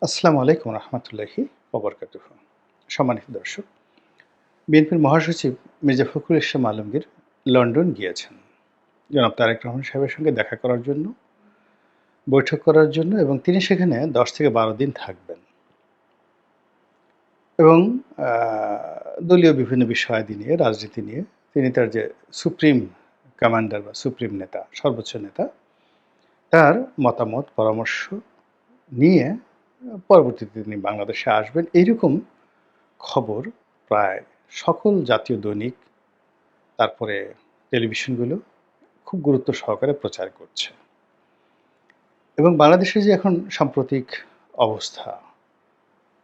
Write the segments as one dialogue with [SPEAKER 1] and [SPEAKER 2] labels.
[SPEAKER 1] আসসালামু আলাইকুম রহমতুল্লাহি ওবরকাতুহু। সম্মানিত দর্শক, বিএনপির মহাসচিব মির্জা ফখরুল ইসলাম আলমগীর লন্ডন গিয়েছেন জনাব তারেক রহমান সাহেবের সঙ্গে দেখা করার জন্য, বৈঠক করার জন্য, এবং তিনি সেখানে 10 থেকে 12 দিন থাকবেন এবং দলীয় বিভিন্ন বিষয়াদি নিয়ে, রাজনীতি নিয়ে তিনি তার যে সুপ্রিম কমান্ডার বা সুপ্রিম নেতা, সর্বোচ্চ নেতা, তার মতামত পরামর্শ নিয়ে পরবর্তীতে তিনি বাংলাদেশে আসবেন, এইরকম খবর প্রায় সকল জাতীয় দৈনিক, তারপরে টেলিভিশনগুলো খুব গুরুত্ব সহকারে প্রচার করছে। এবং বাংলাদেশের যে এখন সাম্প্রতিক অবস্থা,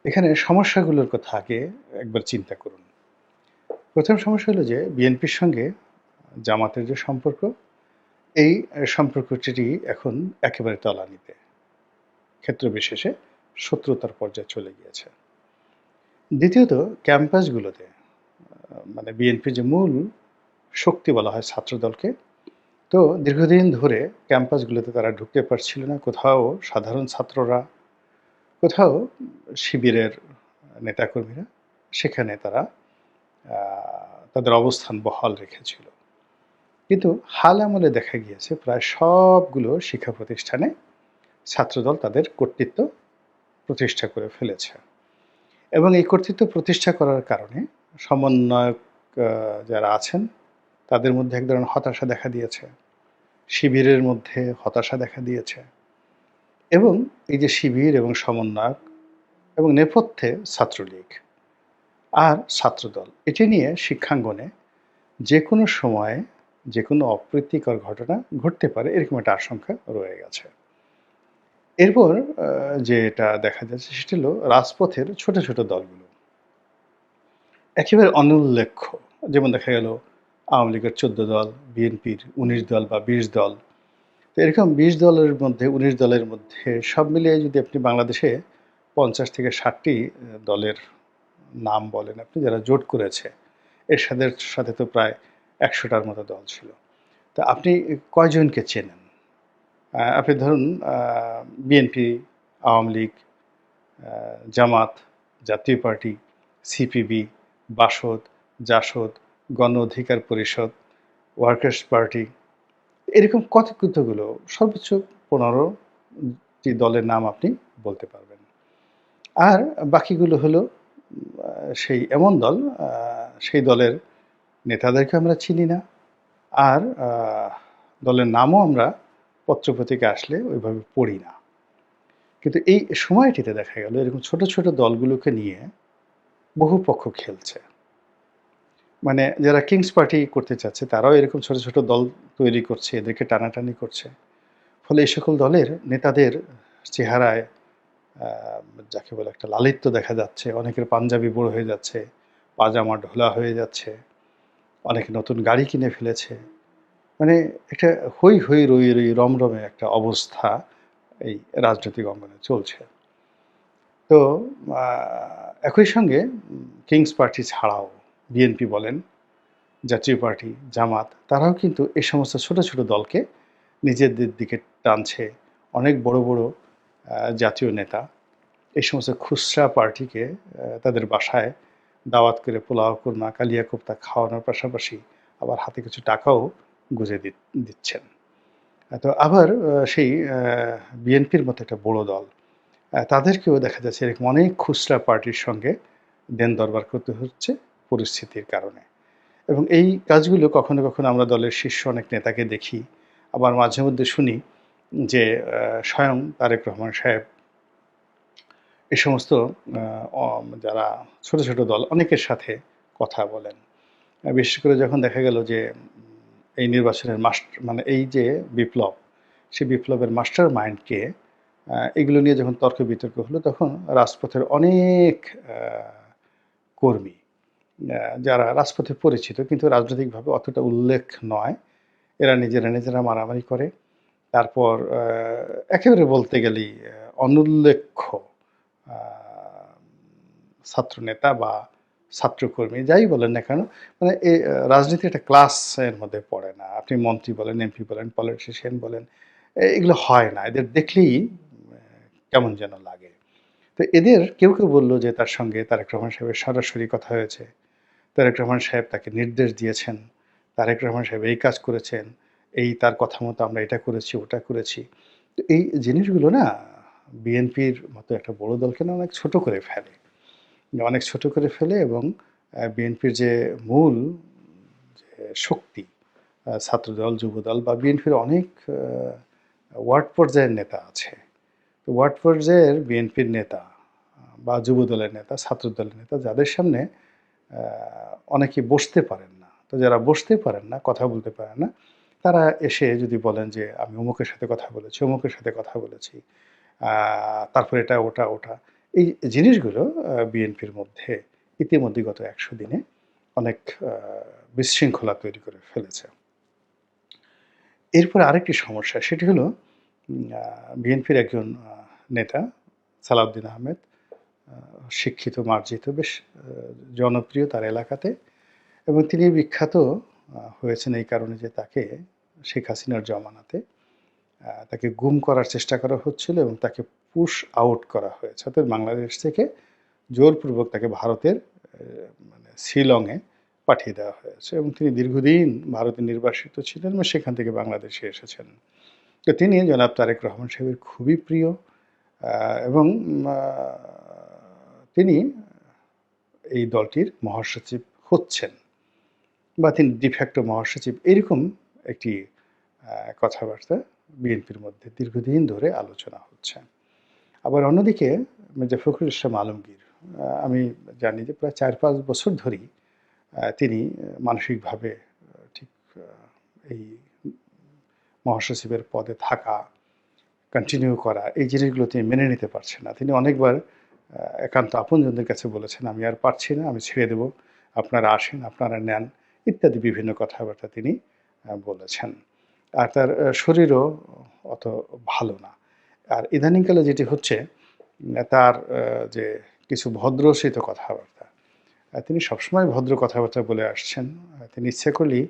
[SPEAKER 1] এখানে সমস্যাগুলোর কথা আগে একবার চিন্তা করুন। প্রথম সমস্যা হলো যে বিএনপির সঙ্গে জামাতের যে সম্পর্ক, এই সম্পর্কটি এখন একেবারে তলানিতে, ক্ষেত্র বিশেষে শত্রুতার পর্যায়ে চলে গিয়েছে। দ্বিতীয়ত, ক্যাম্পাসগুলোতে মানে বিএনপির যে মূল শক্তি বলা হয় ছাত্রদলকে, তো দীর্ঘদিন ধরে ক্যাম্পাসগুলোতে তারা ঢুকতে পারছিল না। কোথাও সাধারণ ছাত্ররা, কোথাও শিবিরের নেতাকর্মীরা সেখানে তারা তাদের অবস্থান বহাল রেখেছিল। কিন্তু হাল আমলে দেখা গিয়েছে প্রায় সবগুলো শিক্ষা প্রতিষ্ঠানে ছাত্রদল তাদের কর্তৃত্ব প্রতিষ্ঠা করে ফেলেছে। এবং এই কর্তৃত্ব প্রতিষ্ঠা করার কারণে সমন্বয়ক যারা আছেন তাদের মধ্যে এক ধরনের হতাশা দেখা দিয়েছে, শিবিরের মধ্যে হতাশা দেখা দিয়েছে। এবং এই যে শিবির এবং সমন্বয়ক এবং নেপথ্যে ছাত্রলীগ আর ছাত্রদল, এটি নিয়ে শিক্ষাঙ্গনে যে কোনো সময়ে যে কোনো অপ্রীতিকর ঘটনা ঘটতে পারে, এরকম একটা আশঙ্কা রয়ে গেছে। এরপর যেটা দেখা যাচ্ছে সেটা হলো রাজপথের ছোট ছোট দলগুলো একেবারে অনুল্লেখ্য। যেমন দেখা গেল আওয়ামী লীগের 14 দল, বিএনপির 19 দল বা 20 দল। তো এরকম 20 দলের মধ্যে, 19 দলের মধ্যে সব মিলিয়ে যদি আপনি বাংলাদেশে 50 থেকে 60টি দলের নাম বলেন আপনি, যারা জোট করেছে, এর সাথে সাথে তো প্রায় 100টার মতো দল ছিল। তা আপনি কয়জনকে চেনেন? আপনি ধরুন বিএনপি, আওয়ামী লীগ, জামাত, জাতীয় পার্টি, সিপিবি, বাসদ, জাসদ, গণ অধিকার পরিষদ, ওয়ার্কার্স পার্টি, এরকম কতগুলো, সর্বোচ্চ 15টি দলের নাম আপনি বলতে পারবেন। আর বাকিগুলো হলো সেই এমন দল, সেই দলের নেতাদেরকে আমরা চিনি না, আর দলের নামও আমরা পত্রপত্রিকা আসলে ওইভাবে পড়ি না। কিন্তু এই সময়টিতে দেখা গেল এরকম ছোট ছোট দলগুলোকে নিয়ে বহু পক্ষ খেলছে। মানে যারা কিংস পার্টি করতে চাচ্ছে তারাও এরকম ছোট ছোট দল তৈরি করছে, এদেরকে টানাটানি করছে। ফলে এই সকল দলের নেতাদের চেহারায় যাকে বলে একটা লালিত্য দেখা যাচ্ছে। অনেকের পাঞ্জাবি বড় হয়ে যাচ্ছে, পাজামা ঢোলা হয়ে যাচ্ছে, অনেকে নতুন গাড়ি কিনে ফেলেছে। মানে একটা হৈ হৈ রই রই রমরমে একটা অবস্থা এই রাজনৈতিক অঙ্গনে চলছে। তো একই সঙ্গে কিংস পার্টি ছাড়াও বিএনপি বলেন, জাতীয় পার্টি, জামাত, তারাও কিন্তু এই সমস্ত ছোট ছোট দলকে নিজেদের দিকে টানছে। অনেক বড় বড় জাতীয় নেতা এই সমস্ত খুচরা পার্টিকে তাদের বাসায় দাওয়াত করে পোলাও, কুরমা, কালিয়া কোপ্তা খাওয়ানোর পাশাপাশি আবার হাতে কিছু টাকাও গুঁজে দিচ্ছেন। তো আবার সেই বিএনপির মতো একটা বড় দল, তাদেরকেও দেখা যাচ্ছে এরকম অনেক খুচরা পার্টির সঙ্গে দেন দরবার করতে হচ্ছে পরিস্থিতির কারণে। এবং এই কাজগুলো কখনো কখনো আমরা দলের শীর্ষ অনেক নেতাকে দেখি, আবার মাঝে মধ্যে শুনি যে স্বয়ং তারেক রহমান সাহেব এই সমস্ত যারা ছোট ছোট দল, অনেকের সাথে কথা বলেন। বিশেষ করে যখন দেখা গেল যে এই নির্বাচনের মানে এই যে বিপ্লব, সেই বিপ্লবের মাস্টার মাইন্ডকে, এগুলো নিয়ে যখন তর্ক বিতর্ক হলো, তখন রাজপথের অনেক কর্মী, যারা রাজপথে পরিচিত কিন্তু রাজনৈতিকভাবে অতটা উল্লেখ নয়, এরা নিজেরা নিজেরা মারামারি করে। তারপর একেবারে বলতে গেলেই অনুল্লেখ্য ছাত্রনেতা বা ছাত্রকর্মী যাই বলেন না কেন, মানে এই রাজনীতি একটা ক্লাসের মধ্যে পড়ে না। আপনি মন্ত্রী বলেন, এমপি বলেন, পলিটিশিয়ান বলেন, এগুলো হয় না। এদের দেখলেই কেমন যেন লাগে। তো তো এদের কেউ কেউ বলল যে তার সঙ্গে তারেক রহমান সাহেবের সরাসরি কথা হয়েছে, তারেক রহমান সাহেব তাকে নির্দেশ দিয়েছেন, তারেক রহমান সাহেব এই কাজ করেছেন, এই তার কথা মতো আমরা এটা করেছি ওটা করেছি। তো এই জিনিসগুলো না বিএনপির মতো একটা বড় দলকে না অনেক ছোট করে ফেলে, অনেক ছোট করে ফেলে। এবং বিএনপির যে মূল যে শক্তি, ছাত্রদল, যুবদল বা বিএনপির অনেক ওয়ার্ড পর্যায়ের নেতা আছে। তো ওয়ার্ড পর্যায়ের বিএনপির নেতা বা যুবদলের নেতা, ছাত্রদলের নেতা, যাদের সামনে অনেকে বসতে পারেন না, তো যারা বসতে পারেন না, কথা বলতে পারেন না, তারা এসে যদি বলেন যে আমি অমুকের সাথে কথা বলেছি, অমুকের সাথে কথা বলেছি, তারপর এটা ওটা ওটা, এই জিনিসগুলো বিএনপির মধ্যে ইতিমধ্যে গত ১০০ দিনে অনেক বিশৃঙ্খলা তৈরি করে ফেলেছে। এরপরে আরেকটি সমস্যা, সেটি হলো বিএনপির একজন নেতা সালাউদ্দিন আহমেদ, শিক্ষিত, মার্জিত, বেশ জনপ্রিয় তার এলাকাতে, এবং তিনি বিখ্যাত হয়েছেন এই কারণে যে তাকে শেখ হাসিনার জমানাতে তাকে গুম করার চেষ্টা করা হচ্ছিল এবং তাকে পুশ আউট করা হয়েছে, অর্থাৎ বাংলাদেশ থেকে জোরপূর্বক তাকে ভারতের মানে শিলংয়ে পাঠিয়ে দেওয়া হয়েছে, এবং তিনি দীর্ঘদিন ভারতে নির্বাসিত ছিলেন এবং সেখান থেকে বাংলাদেশে এসেছেন। তো তিনি জনাব তারেক রহমান সাহেবের খুবই প্রিয়, এবং তিনি এই দলটির মহাসচিব হচ্ছেন বা তিনি ডিফ্যাক্টো মহাসচিব, এরকম একটি কথাবার্তা বিএনপির মধ্যে দীর্ঘদিন ধরে আলোচনা হচ্ছে। আবার অন্যদিকে মির্জা ফখরুল ইসলাম আলমগীর, আমি জানি যে প্রায় ৪-৫ বছর ধরেই তিনি মানসিকভাবে ঠিক এই মহাসচিবের পদে থাকা, কন্টিনিউ করা, এই জিনিসগুলো তিনি মেনে নিতে পারছেন না। তিনি অনেকবার একান্ত আপনজনদের কাছে বলেছেন, আমি আর পারছি না, আমি ছেড়ে দেব, আপনারা আসেন, আপনারা নেন, ইত্যাদি বিভিন্ন কথাবার্তা তিনি বলেছেন। আর তার শরীরও অত ভালো না। আর ইদানিংকালে যেটি হচ্ছে, তার যে কিছু ভদ্রসিত কথাবার্তা, তিনি সবসময় ভদ্র কথাবার্তা বলে আসছেন। তিনি ইচ্ছে করলেই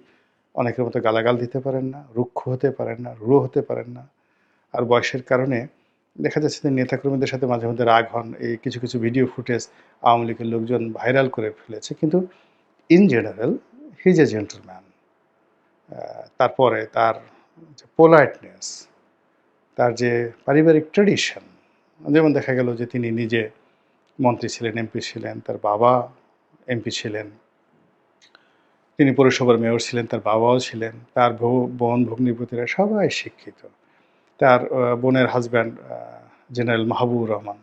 [SPEAKER 1] অনেকের মতো গালাগাল দিতে পারেন না, রুক্ষ হতে পারেন না, রূঢ় হতে পারেন না। আর বয়সের কারণে দেখা যাচ্ছে যে নেতাকর্মীদের সাথে মাঝে মধ্যে রাগ হন। এই কিছু কিছু ভিডিও ফুটেজ আওয়ামী লীগের লোকজন ভাইরাল করে ফেলেছে, কিন্তু in general he is a gentleman. তারপরে তার যে পোলাইটনেস, তার যে পারিবারিক ট্র্যাডিশন, যেমন দেখা গেল যে তিনি নিজে মন্ত্রী ছিলেন, এমপি ছিলেন, তার বাবা এমপি ছিলেন, তিনি পৌরসভার মেয়র ছিলেন, তার বাবাও ছিলেন, তার বোন ভগ্নিপতিরা সবাই শিক্ষিত। তার বোনের হাজব্যান্ড জেনারেল মাহবুবুর রহমান,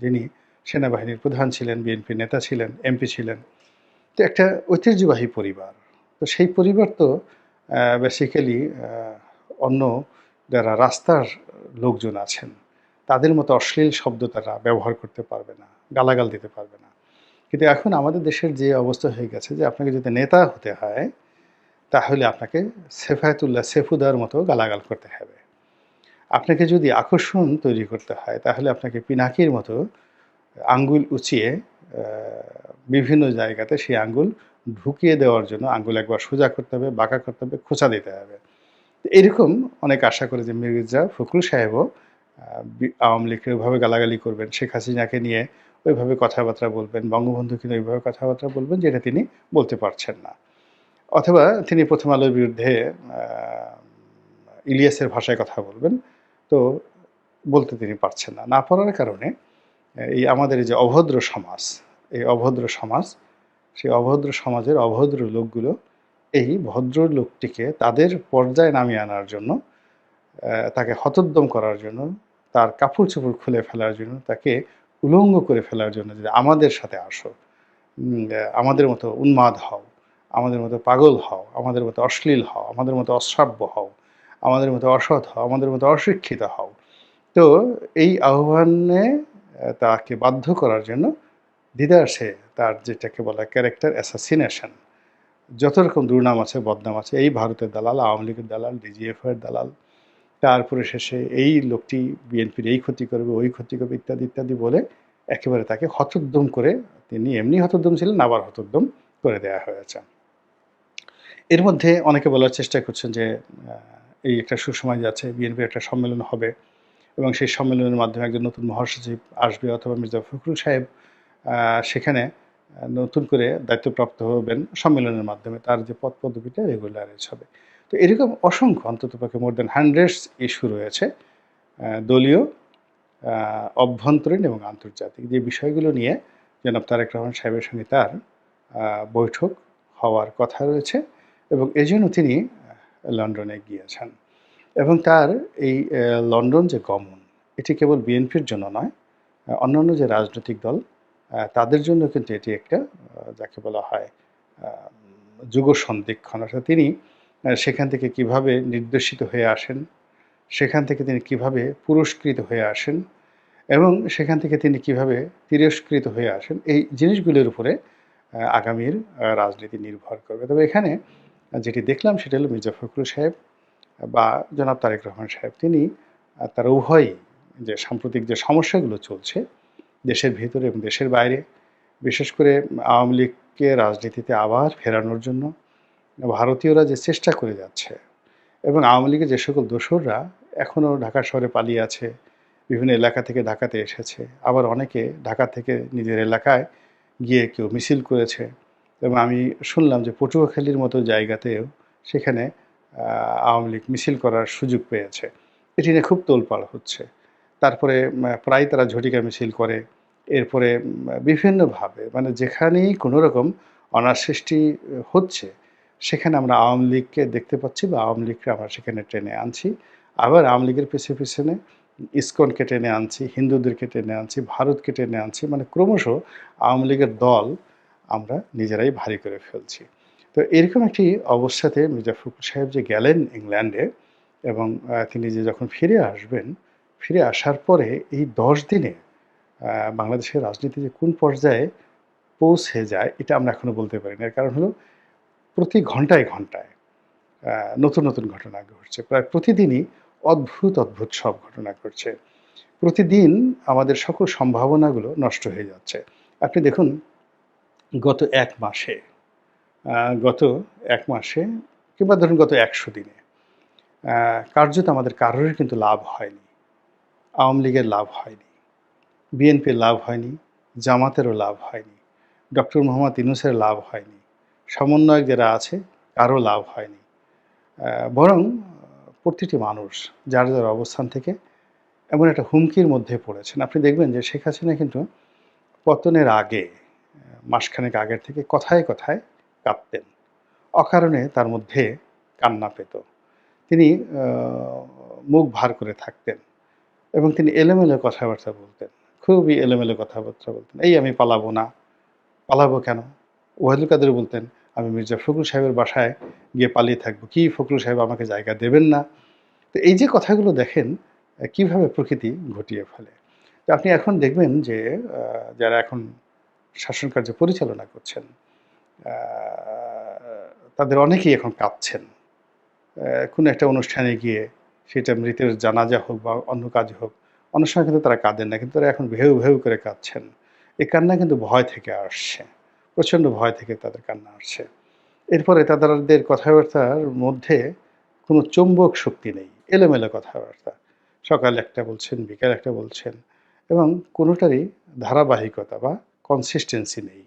[SPEAKER 1] যিনি সেনাবাহিনীর প্রধান ছিলেন, বিএনপির নেতা ছিলেন, এমপি ছিলেন। তো একটা ঐতিহ্যবাহী পরিবার। তো সেই পরিবার তো বেসিক্যালি অন্য যারা রাস্তার লোকজন আছেন তাদের মতো অশ্লীল শব্দ তারা ব্যবহার করতে পারবে না, গালাগাল দিতে পারবে না। কিন্তু এখন আমাদের দেশের যে অবস্থা হয়ে গেছে যে আপনাকে যদি নেতা হতে হয় তাহলে আপনাকে সেফায়েতুল্লাহ সেফুদার মতো গালাগাল করতে হবে। আপনাকে যদি আকর্ষণ তৈরি করতে হয় তাহলে আপনাকে পিনাকির মতো আঙ্গুল উঁচিয়ে বিভিন্ন জায়গাতে সেই আঙ্গুল ঢুকিয়ে দেওয়ার জন্য আঙ্গুল একবার সোজা করতে হবে, বাঁকা করতে হবে, খোঁচা দিতে হবে। এরকম অনেক আশা করে যে মির্জা ফখরুল সাহেবও আওয়ামী লীগকে ওইভাবে গালাগালি করবেন, শেখ হাসিনাকে নিয়ে ওইভাবে কথাবার্তা বলবেন, বঙ্গবন্ধুকে নিয়ে ওইভাবে কথাবার্তা বলবেন, যেটা তিনি বলতে পারছেন না। অথবা তিনি প্রথম আলোর বিরুদ্ধে ইলিয়াসের ভাষায় কথা বলবেন, তো বলতে তিনি পারছেন না। না পারার কারণে এই আমাদের এই যে অভদ্র সমাজ, এই অভদ্র সমাজ, সেই অভদ্র সমাজের অভদ্র লোকগুলো এই ভদ্র লোকটিকে তাদের পর্যায়ে নামিয়ে আনার জন্য, তাকে হতোদ্যম করার জন্য, তার কাপড় চোপড় খুলে ফেলার জন্য, তাকে উলঙ্গ করে ফেলার জন্য যে আমাদের সাথে আসো, আমাদের মতো উন্মাদ হও, আমাদের মতো পাগল হও, আমাদের মতো অশ্লীল হও, আমাদের মতো অশ্রাব্য হও, আমাদের মতো অসৎ হও, আমাদের মতো অশিক্ষিত হও। তো এই আহ্বানে তাকে বাধ্য করার জন্য দিদারসে তার যেটাকে বলা ক্যারেক্টার অ্যাসাসিনেশন, যত রকম দুর্নাম আছে, বদনাম আছে, এই ভারতের দালাল, আওয়ামী লীগের দালাল, ডিজিএফআইয়ের দালাল, তারপরে শেষে এই লোকটি বিএনপির এই ক্ষতি করবে, ওই ক্ষতি করবে, ইত্যাদি ইত্যাদি বলে একেবারে তাকে হতোদ্যম করে, তিনি এমনি হতোদ্যম ছিলেন, আবার হতোদ্যম করে দেওয়া হয়েছে। এর মধ্যে অনেকে বলার চেষ্টা করছেন যে এই একটা সুসময় যাচ্ছে, বিএনপির একটা সম্মেলন হবে, এবং সেই সম্মেলনের মাধ্যমে একজন নতুন মহাসচিব আসবে অথবা মির্জা ফখরুল সাহেব সেখানে নতুন করে দায়িত্বপ্রাপ্ত হবেন সম্মেলনের মাধ্যমে, তার যে পদপদবিটা রেগুলারাইজ হবে। তো এরকম অসংখ্য অন্ততপক্ষে মোর দ্যান হান্ড্রেডস ইস্যু রয়েছে দলীয়, অভ্যন্তরীণ এবং আন্তর্জাতিক, যে বিষয়গুলো নিয়ে জনাব তারেক রহমান সাহেবের সঙ্গে তার বৈঠক হওয়ার কথা রয়েছে এবং এজন্য তিনি লন্ডনে গিয়েছেন। এবং তার এই লন্ডন যে গমন, এটি কেবল বিএনপির জন্য নয়, অন্যান্য যে রাজনৈতিক দল তাদের জন্য কিন্তু এটি একটা যাকে বলা হয় যুগ সন্ধিক্ষণ। অর্থাৎ তিনি সেখান থেকে কিভাবে নির্দেশিত হয়ে আসেন, সেখান থেকে তিনি কিভাবে পুরস্কৃত হয়ে আসেন এবং সেখান থেকে তিনি কিভাবে তিরস্কৃত হয়ে আসেন, এই জিনিসগুলোর উপরে আগামীর রাজনীতি নির্ভর করবে। তবে এখানে যেটি দেখলাম সেটা হলো মির্জা ফখরুল সাহেব বা জনাব তারেক রহমান সাহেব, তিনি তারা উভয়ই যে সাম্প্রতিক যে সমস্যাগুলো চলছে দেশের ভেতরে এবং দেশের বাইরে, বিশেষ করে আওয়ামী লীগকে রাজনীতিতে আবার ফেরানোর জন্য ভারতীয়রা যে চেষ্টা করে যাচ্ছে এবং আওয়ামী লীগের যে সকল দোসররা এখনও ঢাকা শহরে পালিয়ে আছে, বিভিন্ন এলাকা থেকে ঢাকাতে এসেছে, আবার অনেকে ঢাকা থেকে নিজের এলাকায় গিয়ে কেউ মিছিল করেছে এবং আমি শুনলাম যে পটুয়াখালীর মতো জায়গাতেও সেখানে আওয়ামী লীগ মিছিল করার সুযোগ পেয়েছে। এটি নিয়ে খুব তোলপাড় হচ্ছে। তারপরে প্রায় তারা ঝটিকা মিছিল করে। এরপরে বিভিন্নভাবে মানে যেখানেই কোনো রকম অনাসৃষ্টি হচ্ছে সেখানে আমরা আওয়ামী লীগকে দেখতে পাচ্ছি বা আওয়ামী লীগকে আমরা সেখানে টেনে আনছি। আবার আওয়ামী লীগের পিছনে ইসকনকে টেনে আনছি, হিন্দুদেরকে টেনে আনছি, ভারতকে টেনে আনছি। মানে ক্রমশ আওয়ামী লীগের দল আমরা নিজেরাই ভারী করে ফেলছি। তো এরকম একটি অবস্থাতে মির্জা ফখরুল সাহেব যে গেলেন ইংল্যান্ডে এবং তিনি যে যখন ফিরে আসবেন, ফিরে আসার পরে এই ১০ দিনে বাংলাদেশের রাজনীতি যে কোন পর্যায়ে পৌঁছে যায় এটা আমরা এখনো বলতে পারি না। এর কারণ হলো প্রতি ঘন্টায় ঘন্টায় নতুন নতুন ঘটনা ঘটছে। প্রায় প্রতিদিনই অদ্ভুত সব ঘটনা ঘটছে। প্রতিদিন আমাদের সকল সম্ভাবনাগুলো নষ্ট হয়ে যাচ্ছে। আপনি দেখুন গত ১ মাসে গত ১ মাসে কিংবা ধরুন গত ১০০ দিনে কার্যত আমাদের কারোরই কিন্তু লাভ হয়নি। আওয়ামী লীগের লাভ হয়নি, বিএনপির লাভ হয়নি, জামাতেরও লাভ হয়নি, ডক্টর মোহাম্মদ ইউনূসের লাভ হয়নি, সমন্বয়ক যারা আছে কারও লাভ হয়নি। বরং প্রতিটি মানুষ যার অবস্থান থেকে এমন একটা হুমকির মধ্যে পড়েছেন। আপনি দেখবেন যে শেখ হাসিনা কিন্তু পতনের আগে মাসখানেক আগের থেকে কথায় কথায় কাঁদতেন, অকারণে তার মধ্যে কান্না পেত। তিনি মুখ ভার করে থাকতেন এবং তিনি এলোমেলো কথাবার্তা বলতেন, খুবই এলোমেলো কথাবার্তা বলতেন। এই আমি পালাবো না, পালাবো কেন? ওয়াহিদুল কাদের বলতেন আমি মির্জা ফখরুল সাহেবের বাসায় গিয়ে পালিয়ে থাকবো, কি ফখরুল সাহেব আমাকে জায়গা দেবেন না? তো এই যে কথাগুলো দেখেন কিভাবে প্রকৃতি ঘটিয়ে ফেলে। তো আপনি এখন দেখবেন যে যারা এখন শাসন কার্য পরিচালনা করছেন তাদের অনেকেই এখন কাঁদছেন। কোনো একটা অনুষ্ঠানে গিয়ে সেটা মৃতের জানাজা হোক বা অন্য কাজ হোক, অনেক সময় কিন্তু তারা কাঁদেন না, কিন্তু তারা এখন ভেউ ভেউ করে কাঁদছেন। এই কান্না কিন্তু ভয় থেকে আসছে, প্রচণ্ড ভয় থেকে তাদের কান্না আসছে। এরপরে তাদের কথাবার্তার মধ্যে কোনো চৌম্বক শক্তি নেই, এলোমেলো কথাবার্তা। সকাল একটা বলছেন, বিকাল একটা বলছেন এবং কোনোটারই ধারাবাহিকতা বা কনসিস্টেন্সি নেই।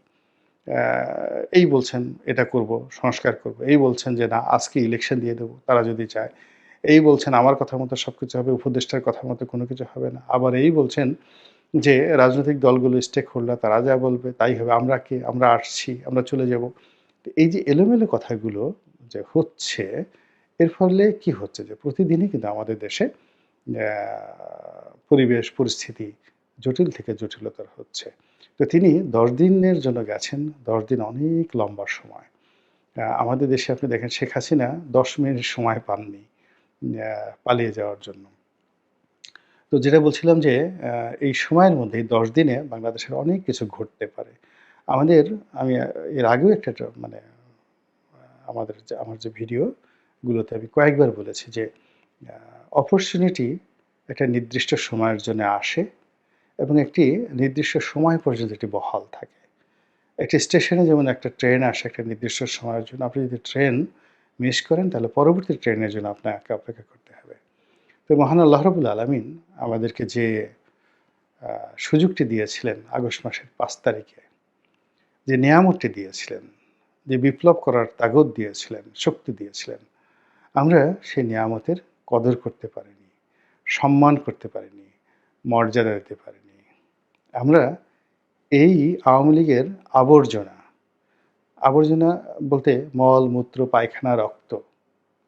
[SPEAKER 1] এই বলছেন এটা করব, সংস্কার করব, এই বলছেন যে না আজকে ইলেকশন দিয়ে দেবো তারা যদি চায়, এই বলছেন আমার কথা মতো সব কিছু হবে, উপদেষ্টার কথা মতো কোনো কিছু হবে না, আবার এই বলছেন যে রাজনৈতিক দলগুলো স্টেক হোল্ডার তারা যা বলবে তাই হবে, আমরা কে, আমরা আসছি, আমরা চলে যাব। তো এই যে এলোমেলো কথাগুলো যে হচ্ছে, এর ফলে কি হচ্ছে যে প্রতিদিনই কিন্তু আমাদের দেশে পরিবেশ পরিস্থিতি জটিল থেকে জটিলতর হচ্ছে। তো তিনি ১০ দিনের জন্য গেছেন, ১০ দিন অনেক লম্বা সময়। আমাদের দেশে আপনি দেখেন শেখ হাসিনা ১০ মিনিট সময় পাননি পালিয়ে যাওয়ার জন্য। তো যেটা বলছিলাম যে এই সময়ের মধ্যে ১০ দিনে বাংলাদেশের অনেক কিছু ঘটতে পারে। আমাদের আমি এর আগেও একটা মানে আমার যে ভিডিওগুলোতে আমি কয়েকবার বলেছি যে অপরচুনিটি একটা নির্দিষ্ট সময়ের জন্য আসে এবং একটি নির্দিষ্ট সময় পর্যন্ত এটি বহাল থাকে। একটি স্টেশনে যেমন একটা ট্রেন আসে একটা নির্দিষ্ট সময়ের জন্য, আপনি যদি ট্রেন মিস করেন তাহলে পরবর্তী ট্রেনের জন্য আপনাকে অপেক্ষা করতে হবে। তো মহান আল্লাহ রাব্বুল আলামিন আমাদেরকে যে সুযোগটি দিয়েছিলেন আগস্ট মাসের ৫ তারিখে, যে নেয়ামতটি দিয়েছিলেন, যে বিপ্লব করার তাগদ দিয়েছিলেন, শক্তি দিয়েছিলেন, আমরা সেই নেয়ামতের কদর করতে পারিনি, সম্মান করতে পারিনি, মর্যাদা দিতে পারিনি। আমরা এই আওয়ামী লীগের আবর্জনা, আবর্জনা বলতে মল, মূত্র, পায়খানা, রক্ত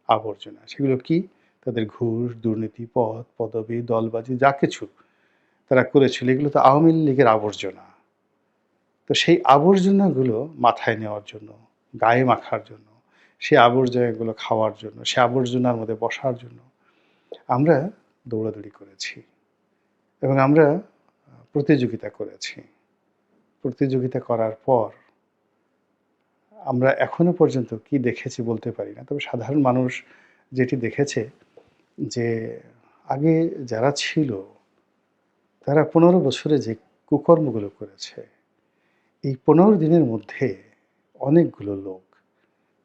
[SPEAKER 1] আবর্জনা। সেগুলো কি? তাদের ঘুষ, দুর্নীতি, পদ, পদবি, দলবাজি যা কিছু তারা করেছিল, এগুলো তো আওয়ামী লীগের আবর্জনা। তো সেই আবর্জনাগুলো মাথায় নেওয়ার জন্য, গায়ে মাখার জন্য, সেই আবর্জনাগুলো খাওয়ার জন্য, সে আবর্জনার মধ্যে বসার জন্য আমরা দৌড়াদৌড়ি করেছি এবং আমরা প্রতিযোগিতা করেছি। প্রতিযোগিতা করার পর আমরা এখনো পর্যন্ত কি দেখেছি বলতে পারি না। তবে সাধারণ মানুষ যেটি দেখেছে যে আগে যারা ছিল তারা ১৫ বছরে যে কুকর্মগুলো করেছে, এই ১৫ দিনের মধ্যে অনেকগুলো লোক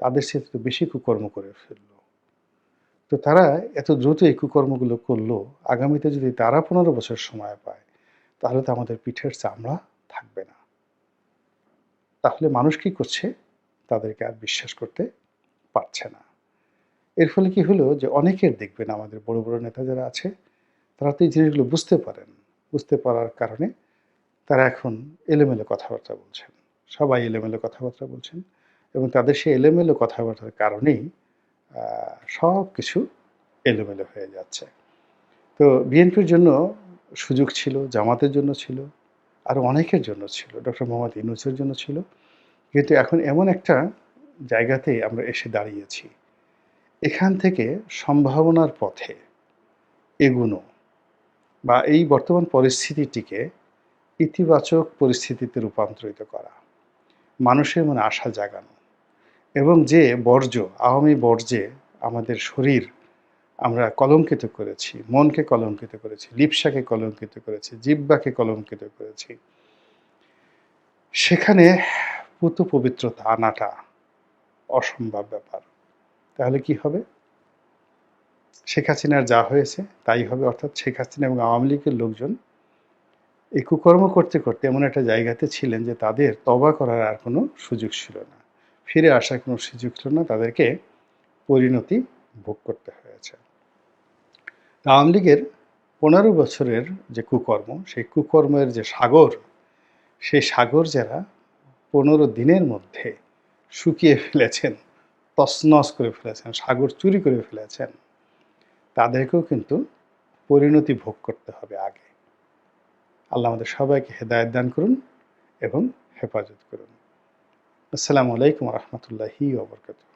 [SPEAKER 1] তাদের চেয়ে তো বেশি কুকর্ম করে ফেলল। তো তারা এত দ্রুত এই কুকর্মগুলো করল, আগামীতে যদি তারা ১৫ বছর সময় পায়, তাহলে তো আমাদের পিঠের চামড়া থাকবে না। তাহলে মানুষ কি করছে? তাদেরকে আর বিশ্বাস করতে পারছে না। এর ফলে কি হলো যে অনেকের দেখবেন আমাদের বড়, বড় নেতা যারা আছে, তারা তো এই জিনিসগুলো বুঝতে পারেন। বুঝতে পারার কারণে তারা এখন এলোমেলো কথাবার্তা বলছেন। সবাই এলোমেলো কথাবার্তা বলছেন এবং তাদের সেই এলোমেলো কথাবার্তার কারণেই সবকিছু এলোমেলো হয়ে যাচ্ছে। তো বিএনপির জন্য সুযোগ ছিল, জামাতের জন্য ছিল, আরও অনেকের জন্য ছিল। ডক্টর মোহাম্মদ ইউনূসের জন্য ছিল। কিন্তু এখন এমন একটা জায়গাতে আমরা এসে দাঁড়িয়েছি। এখান থেকে সম্ভাবনার পথে এগুনো বা এই বর্তমান পরিস্থিতিটিকে ইতিবাচক পরিস্থিতিতে রূপান্তরিত করা, মানুষের মনে আশা জাগানো এবং যে বর্জ্য, আওয়ামী বর্জ্যে আমাদের শরীর আমরা কলঙ্কিত করেছি, মনকে কলঙ্কিত করেছি, লিপ্সাকে কলঙ্কিত করেছি, জিহ্বাকে কলঙ্কিত করেছি, সেখানে পুত পবিত্রতা আনাটা অসম্ভব ব্যাপার। তাহলে কি হবে? শেখ হাসিনার যা হয়েছে তাই হবে। অর্থাৎ শেখ হাসিনা এবং আওয়ামী লীগের লোকজন এই কুকর্ম করতে, করতে এমন একটা জায়গাতে ছিলেন যে তাদের তওবা করার আর কোনো সুযোগ ছিল না। ফিরে আসার কোনো সুযোগ ছিল না। তাদেরকে পরিণতি ভোগ করতে হয়েছে। আওয়ামী লীগের ১৫ বছরের যে কুকর্ম, সেই কুকর্মের যে সাগর, সেই সাগর যারা ১৫ দিনের মধ্যে শুকিয়ে ফেলেছেন, তছনছ করে ফেলেছেন, সাগর চুরি করে ফেলেছেন, তাদেরকেও কিন্তু পরিণতি ভোগ করতে হবে আগে। আল্লাহ আমাদের সবাইকে হেদায়েত দান করুন এবং হেফাজত করুন। আসসালামু আলাইকুম ওয়া রাহমাতুল্লাহি ওয়া বারাকাতুহু।